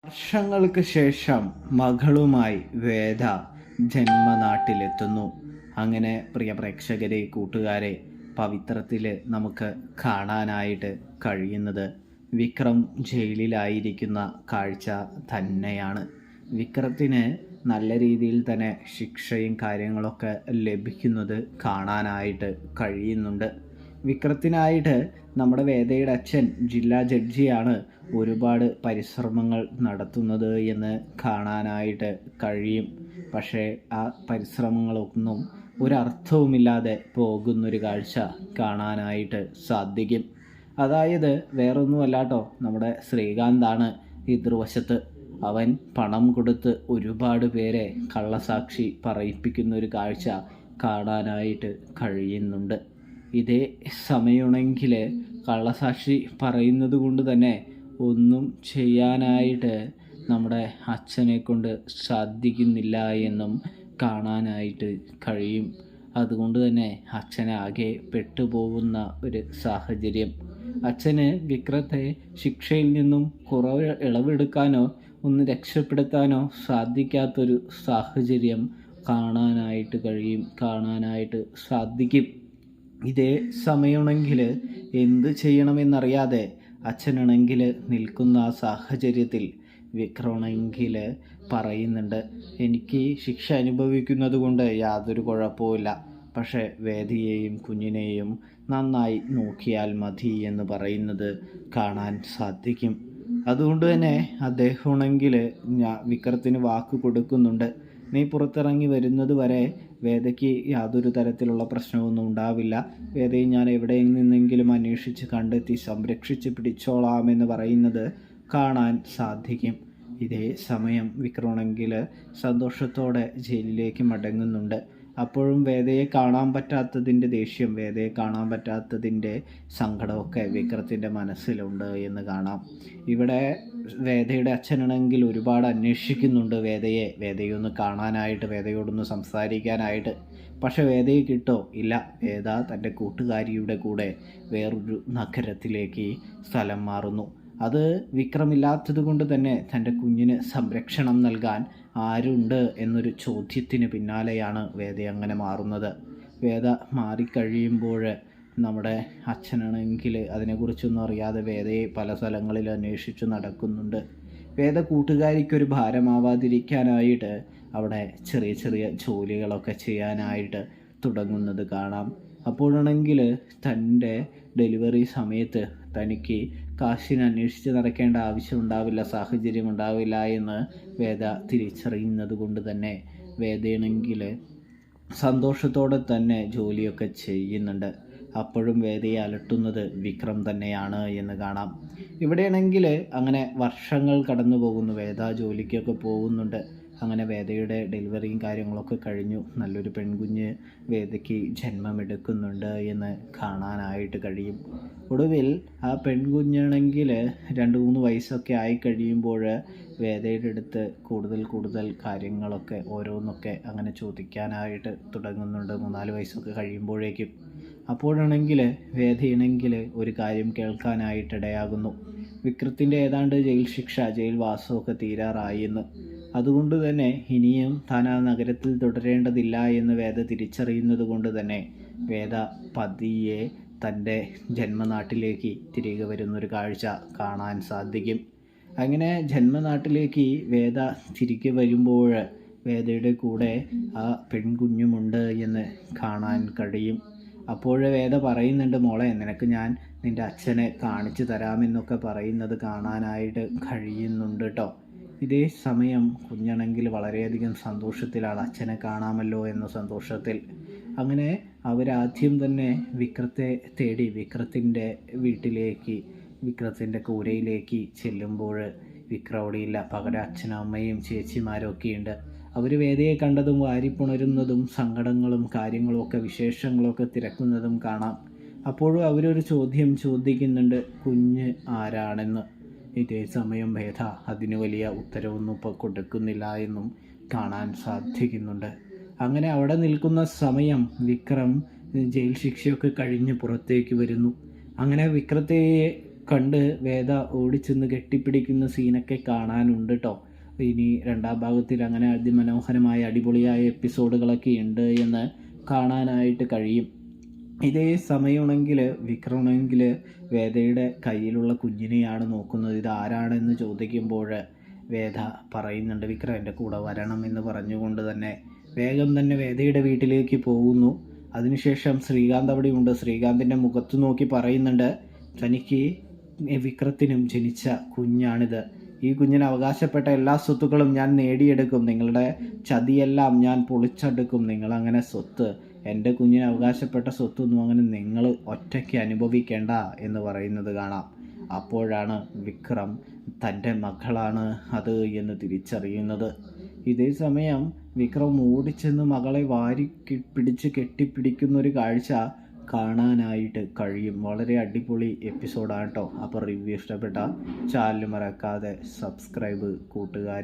വർഷങ്ങൾക്ക് ശേഷം മകളുമായി വേദ ജന്മനാട്ടിലെത്തുന്നു. അങ്ങനെ പ്രിയ പ്രേക്ഷകരെ, കൂട്ടുകാരെ, പവിത്രത്തിൽ നമുക്ക് കാണാനായിട്ട് കഴിയുന്നത് വിക്രം ജയിലിലായിരിക്കുന്ന കാഴ്ച തന്നെയാണ്. വിക്രത്തിന് നല്ല രീതിയിൽ തന്നെ ശിക്ഷയും കാര്യങ്ങളൊക്കെ ലഭിക്കുന്നത് കാണാനായിട്ട് കഴിയുന്നുണ്ട്. വിക്രത്തിനായിട്ട് നമ്മുടെ വേദയുടെ അച്ഛൻ ജില്ലാ ജഡ്ജിയാണ് ഒരുപാട് പരിശ്രമങ്ങൾ നടത്തുന്നത് എന്ന് കാണാനായിട്ട് കഴിയും. പക്ഷേ ആ പരിശ്രമങ്ങളൊന്നും ഒരർത്ഥവുമില്ലാതെ പോകുന്നൊരു കാഴ്ച കാണാനായിട്ട് സാധിക്കും. അതായത് വേറൊന്നുമല്ലാട്ടോ, നമ്മുടെ ശ്രീകാന്താണ് എതിർവശത്ത്. അവൻ പണം കൊടുത്ത് ഒരുപാട് പേരെ കള്ളസാക്ഷി പറയിപ്പിക്കുന്നൊരു കാഴ്ച കാണാനായിട്ട് കഴിയുന്നുണ്ട്. ഇതേ സമയമാണെങ്കിൽ കള്ളസാക്ഷി പറയുന്നത് കൊണ്ട് തന്നെ ഒന്നും ചെയ്യാനായിട്ട് നമ്മുടെ അച്ഛനെ കൊണ്ട് സാധിക്കുന്നില്ല എന്നും കാണാനായിട്ട് കഴിയും. അതുകൊണ്ട് തന്നെ അച്ഛനാകെ പെട്ടുപോകുന്ന ഒരു സാഹചര്യം. അച്ഛന് വിക്രത്തെ ശിക്ഷയിൽ നിന്നും കുറവ് ഇളവെടുക്കാനോ ഒന്ന് രക്ഷപ്പെടുത്താനോ സാധിക്കാത്തൊരു സാഹചര്യം കാണാനായിട്ട് സാധിക്കും. ഇതേ സമയമാണെങ്കിൽ എന്ത് ചെയ്യണമെന്നറിയാതെ അച്ഛനാണെങ്കിൽ നിൽക്കുന്ന ആ സാഹചര്യത്തിൽ വിക്രമാണെങ്കിൽ പറയുന്നുണ്ട്, എനിക്ക് ശിക്ഷ അനുഭവിക്കുന്നത് കൊണ്ട് യാതൊരു കുഴപ്പമില്ല, പക്ഷേ വേദിയെയും കുഞ്ഞിനെയും നന്നായി നോക്കിയാൽ മതി എന്ന് പറയുന്നത് കാണാൻ സാധിക്കും. അതുകൊണ്ട് തന്നെ അദ്ദേഹമാണെങ്കിൽ വിക്രത്തിന് വാക്ക് കൊടുക്കുന്നുണ്ട്, നീ പുറത്തിറങ്ങി വരുന്നത് വരെ വേദയ്ക്ക് യാതൊരു തരത്തിലുള്ള പ്രശ്നമൊന്നും ഉണ്ടാവില്ല. വേദയെ ഞാൻ എവിടെ നിന്നെങ്കിലും അന്വേഷിച്ച് കണ്ടെത്തി സംരക്ഷിച്ച് പിടിച്ചോളാമെന്ന് പറയുന്നത് കാണാൻ സാധിക്കും. ഇതേ സമയം വിക്രമാണെങ്കിൽ സന്തോഷത്തോടെ ജയിലിലേക്ക് മടങ്ങുന്നുണ്ട്. അപ്പോഴും വേദയെ കാണാൻ പറ്റാത്തതിൻ്റെ ദേഷ്യം, വേദയെ കാണാൻ പറ്റാത്തതിൻ്റെ സങ്കടമൊക്കെ വിക്രത്തിൻ്റെ മനസ്സിലുണ്ട് എന്ന് കാണാം. ഇവിടെ വേദയുടെ അച്ഛനാണെങ്കിൽ ഒരുപാട് അന്വേഷിക്കുന്നുണ്ട് വേദയൊന്ന് കാണാനായിട്ട്, വേദയോടൊന്ന് സംസാരിക്കാനായിട്ട്. പക്ഷെ വേദയെ കിട്ടോ? ഇല്ല. വേദ തൻ്റെ കൂട്ടുകാരിയുടെ കൂടെ വേറൊരു നഗരത്തിലേക്ക് സ്ഥലം മാറുന്നു. അത് വിക്രമില്ലാത്തത് കൊണ്ട് തന്നെ തൻ്റെ കുഞ്ഞിന് സംരക്ഷണം നൽകാൻ ആരുണ്ട് എന്നൊരു ചോദ്യത്തിന് പിന്നാലെയാണ് വേദ അങ്ങനെ മാറുന്നത്. വേദ മാറിക്കഴിയുമ്പോൾ നമ്മുടെ അച്ഛനാണെങ്കിൽ അതിനെക്കുറിച്ചൊന്നും അറിയാതെ വേദയെ പല സ്ഥലങ്ങളിൽ അന്വേഷിച്ച് നടക്കുന്നുണ്ട്. വേദ കൂട്ടുകാരിക്കൊരു ഭാരമാവാതിരിക്കാനായിട്ട് അവിടെ ചെറിയ ചെറിയ ജോലികളൊക്കെ ചെയ്യാനായിട്ട് തുടങ്ങുന്നത് കാണാം. അപ്പോഴാണെങ്കിൽ തൻ്റെ ഡെലിവറി സമയത്ത് തനിക്ക് കാശിന് അന്വേഷിച്ച് നടക്കേണ്ട ആവശ്യം സാഹചര്യം ഉണ്ടാവില്ല എന്ന് വേദ തിരിച്ചറിയുന്നത് കൊണ്ട് തന്നെ വേദയാണെങ്കിൽ സന്തോഷത്തോടെ തന്നെ ജോലിയൊക്കെ ചെയ്യുന്നുണ്ട്. അപ്പോഴും വേദയെ അലട്ടുന്നത് വിക്രം തന്നെയാണ് എന്ന് കാണാം. ഇവിടെയാണെങ്കിൽ അങ്ങനെ വർഷങ്ങൾ കടന്നു പോകുന്നു. വേദ ജോലിക്കൊക്കെ പോകുന്നുണ്ട്. അങ്ങനെ വേദയുടെ ഡെലിവറിയും കാര്യങ്ങളൊക്കെ കഴിഞ്ഞു. നല്ലൊരു പെൺകുഞ്ഞ് വേദയ്ക്ക് ജന്മമെടുക്കുന്നുണ്ട് എന്ന് കാണാനായിട്ട് കഴിയും. ഒടുവിൽ ആ പെൺകുഞ്ഞാണെങ്കിൽ 2-3 വയസ്സൊക്കെ ആയി കഴിയുമ്പോൾ വേദയുടെ അടുത്ത് കൂടുതൽ കാര്യങ്ങളൊക്കെ ഓരോന്നൊക്കെ അങ്ങനെ ചോദിക്കാനായിട്ട് തുടങ്ങുന്നുണ്ട്. 3-4 വയസ്സൊക്കെ കഴിയുമ്പോഴേക്കും. അപ്പോഴാണെങ്കിൽ വേദയാണെങ്കിൽ ഒരു കാര്യം കേൾക്കാനായിട്ടിടയാകുന്നു. വിക്രത്തിൻ്റെ ഏതാണ്ട് ജയിൽ വാസമൊക്കെ തീരാറായി എന്ന്. അതുകൊണ്ട് തന്നെ ഇനിയും താൻ ആ നഗരത്തിൽ തുടരേണ്ടതില്ല എന്ന് വേദ തിരിച്ചറിയുന്നത് കൊണ്ട് തന്നെ വേദ പതിയെ തൻ്റെ ജന്മനാട്ടിലേക്ക് തിരികെ വരുന്നൊരു കാഴ്ച കാണാൻ സാധിക്കും. അങ്ങനെ ജന്മനാട്ടിലേക്ക് വേദ തിരികെ വരുമ്പോൾ വേദയുടെ കൂടെ ആ പെൺകുഞ്ഞുമുണ്ട് എന്ന് കാണാൻ കഴിയും. അപ്പോൾ വേദ പറയുന്നുണ്ട്, മോളെ, നിനക്ക് ഞാൻ നിൻ്റെ അച്ഛനെ കാണിച്ചു തരാമെന്നൊക്കെ പറയുന്നത് കാണാനായിട്ട് കഴിയുന്നുണ്ട് കേട്ടോ. ഇതേ സമയം കുഞ്ഞാണെങ്കിൽ വളരെയധികം സന്തോഷത്തിലാണ്, അച്ഛനെ കാണാമല്ലോ എന്ന സന്തോഷത്തിൽ. അങ്ങനെ അവരാദ്യം തന്നെ വിക്രത്തെ തേടി വിക്രത്തിൻ്റെ വീട്ടിലേക്ക്, വിക്രത്തിൻ്റെ കൂരയിലേക്ക് ചെല്ലുമ്പോൾ വിക്രം അവിടെയില്ല. പകരം അച്ഛനും അമ്മയും ചേച്ചിമാരൊക്കെയുണ്ട്. അവർ വേദയെ കണ്ടതും വാരിപ്പുണരുന്നതും സങ്കടങ്ങളും കാര്യങ്ങളുമൊക്കെ വിശേഷങ്ങളൊക്കെ തിരക്കുന്നതും കാണാം. അപ്പോഴും അവരൊരു ചോദ്യം ചോദിക്കുന്നുണ്ട്, കുഞ്ഞ് ആരാണെന്ന്. ഇതേ സമയം വേദ അതിന് വലിയ ഉത്തരവൊന്നും ഇപ്പോൾ കൊടുക്കുന്നില്ല എന്നും കാണാൻ സാധിക്കുന്നുണ്ട്. അങ്ങനെ അവിടെ നിൽക്കുന്ന സമയം വിക്രം ജയിൽ ശിക്ഷയൊക്കെ കഴിഞ്ഞ് പുറത്തേക്ക് വരുന്നു. അങ്ങനെ വിക്രത്തെ കണ്ട് വേദ ഓടിച്ചെന്ന് കെട്ടിപ്പിടിക്കുന്ന സീനൊക്കെ കാണാനുണ്ട് കേട്ടോ. ഇനി രണ്ടാം ഭാഗത്തിൽ അങ്ങനെ അതിമനോഹരമായ അടിപൊളിയായ എപ്പിസോഡുകളൊക്കെ ഉണ്ട് എന്ന് കാണാനായിട്ട് കഴിയും. ഇതേ സമയമാണെങ്കിൽ വിക്രമാണെങ്കിൽ വേദയുടെ കയ്യിലുള്ള കുഞ്ഞിനെയാണ് നോക്കുന്നത്. ഇത് ആരാണെന്ന് ചോദിക്കുമ്പോൾ വേദ പറയുന്നുണ്ട് വിക്രം എൻ്റെ കൂടെ വരണം എന്ന് പറഞ്ഞുകൊണ്ട് തന്നെ വേഗം തന്നെ വേദയുടെ വീട്ടിലേക്ക് പോകുന്നു. അതിനുശേഷം ശ്രീകാന്ത് അവിടെയുണ്ട്. ശ്രീകാന്തിൻ്റെ മുഖത്ത് നോക്കി പറയുന്നുണ്ട്, തനിക്ക് വിക്രത്തിനും ജനിച്ച കുഞ്ഞാണിത്. ഈ കുഞ്ഞിന് അവകാശപ്പെട്ട എല്ലാ സ്വത്തുക്കളും ഞാൻ നേടിയെടുക്കും. നിങ്ങളുടെ ചതിയെല്ലാം ഞാൻ പൊളിച്ചെടുക്കും. നിങ്ങളങ്ങനെ സ്വത്ത്, എൻ്റെ കുഞ്ഞിന് അവകാശപ്പെട്ട സ്വത്തൊന്നും അങ്ങനെ നിങ്ങൾ ഒറ്റയ്ക്ക് അനുഭവിക്കേണ്ട എന്ന് പറയുന്നത് കാണാം. അപ്പോഴാണ് വിക്രം തൻ്റെ മകളാണ് അത് എന്ന് തിരിച്ചറിയുന്നത്. ഇതേ സമയം വിക്രം ഓടിച്ചെന്ന് മകളെ പിടിച്ച് കെട്ടിപ്പിടിക്കുന്നൊരു കാഴ്ച കാണാനായിട്ട് കഴിയും. വളരെ അടിപൊളി എപ്പിസോഡാണ് കേട്ടോ. അപ്പോൾ റിവ്യൂ ഇഷ്ടപ്പെട്ട ചാനൽ മറക്കാതെ സബ്സ്ക്രൈബ് കൂട്ടുകാരെ.